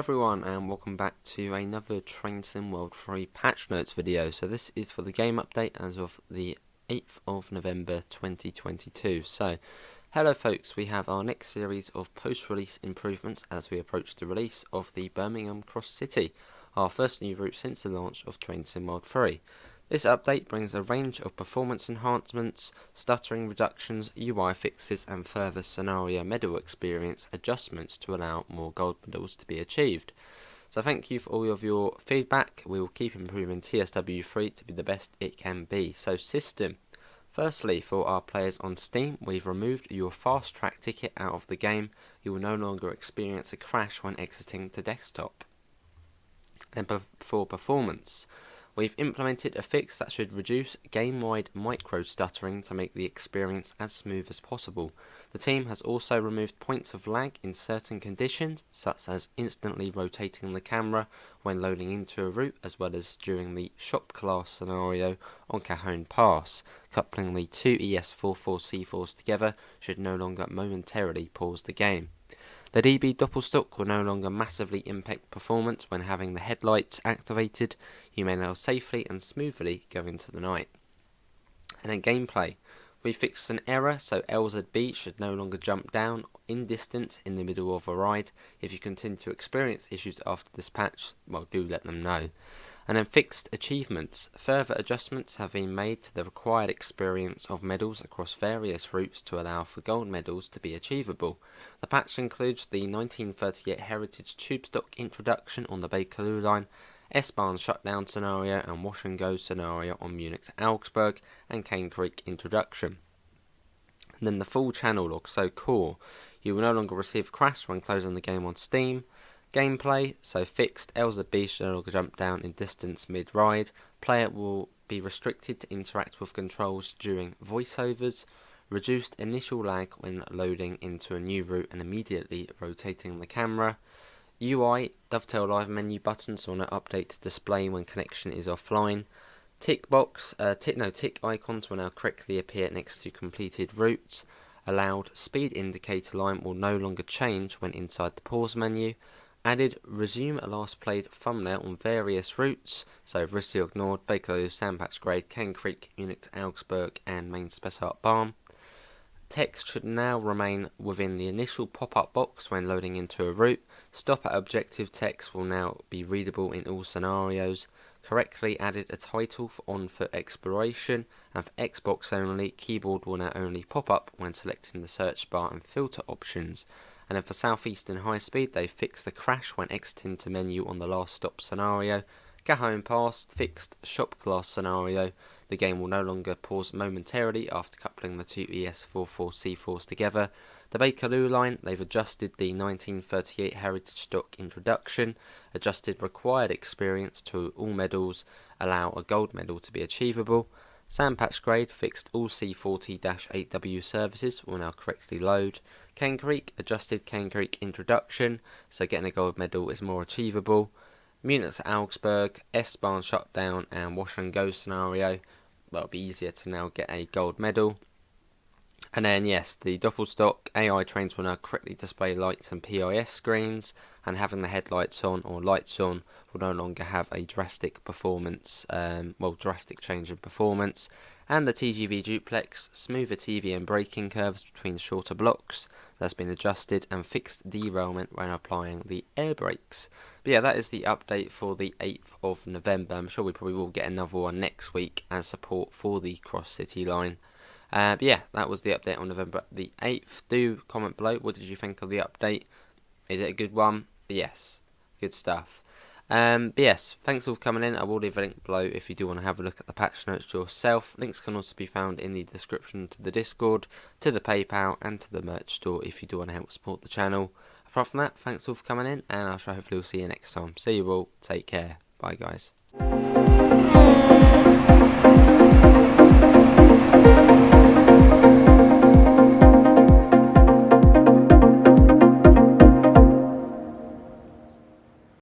everyone, and welcome back to another Train Sim World 3 patch notes video. So this is for the game update as of the 8th of November 2022. So hello folks, we have our next series of post-release improvements as we approach the release of the Birmingham Cross City, our first new route since the launch of Train Sim World 3. This update brings a range of performance enhancements, stuttering reductions, UI fixes and further scenario medal experience adjustments to allow more gold medals to be achieved. So thank you for all of your feedback. We will keep improving TSW3 to be the best it can be. So system. Firstly, for our players on Steam, we've removed your fast track ticket out of the game. You will no longer experience a crash when exiting to desktop. And for performance, we've implemented a fix that should reduce game-wide micro stuttering to make the experience as smooth as possible. The team has also removed points of lag in certain conditions, such as instantly rotating the camera when loading into a route, as well as during the shop class scenario on Cajon Pass. Coupling the two ES44C4s together should no longer momentarily pause the game. The DB Doppelstock will no longer massively impact performance when having the headlights activated. You may now safely and smoothly go into the night. And then gameplay. We fixed an error, so LZB should no longer jump down in distance in the middle of a ride. If you continue to experience issues after this patch, well, do let them know. And then fixed achievements. Further adjustments have been made to the required experience of medals across various routes to allow for gold medals to be achievable. The patch includes the 1938 Heritage Tube Stock introduction on the Bakerloo line, S-Bahn shutdown scenario and wash and go scenario on Munich to Augsburg, and Cane Creek introduction. And then the full channel log, so core. You will no longer receive a crash when closing the game on Steam. Gameplay, so fixed, LZB should no longer jump down in distance mid-ride. Player will be restricted to interact with controls during voiceovers. Reduced initial lag when loading into a new route and immediately rotating the camera. UI, dovetail live menu buttons will now update to display when connection is offline. Tick box, tick icons will now correctly appear next to completed routes. Allowed speed indicator line will no longer change when inside the pause menu. Added resume last played thumbnail on various routes, so Rissy ignored, Bakerloo, Sandpatch Grade, Cane Creek, Munich to Augsburg and Main Spessart Barn. Text should now remain within the initial pop-up box when loading into a route. Stop at objective text will now be readable in all scenarios. Correctly added a title for on foot exploration, and for Xbox only, keyboard will now only pop up when selecting the search bar and filter options. And then for Southeastern High Speed, they fixed the crash when exiting to menu on the last stop scenario. Cajon Pass fixed shop class scenario. The game will no longer pause momentarily after coupling the two ES44C4s together. The Bakerloo line, they've adjusted the 1938 Heritage Stock introduction, adjusted required experience to all medals, allow a gold medal to be achievable. Sandpatch Grade fixed all C40-8W services will now correctly load. Cane Creek adjusted Cane Creek introduction, so getting a gold medal is more achievable. Munich to Augsburg, S-Bahn shutdown and wash and go scenario, that'll be easier to now get a gold medal. And then yes, the Doppelstock AI trains will now correctly display lights and PIS screens, and having the headlights on or lights on will no longer have a drastic performance, drastic change in performance. And the TGV duplex, smoother TV and braking curves between shorter blocks, that's been adjusted, and fixed derailment when applying the air brakes. But yeah, that is the update for the 8th of November. I'm sure we probably will get another one next week as support for the Cross City line. But yeah, that was the update on November the 8th. Do comment below, what did you think of the update? Is it a good one? Yes, good stuff. But yes, thanks all for coming in. I will leave a link below if you do want to have a look at the patch notes yourself. Links can also be found in the description to the Discord, to the PayPal and to the merch store if you do want to help support the channel. Apart from that, thanks all for coming in, and I shall hopefully see you next time. See you all, take care, bye guys.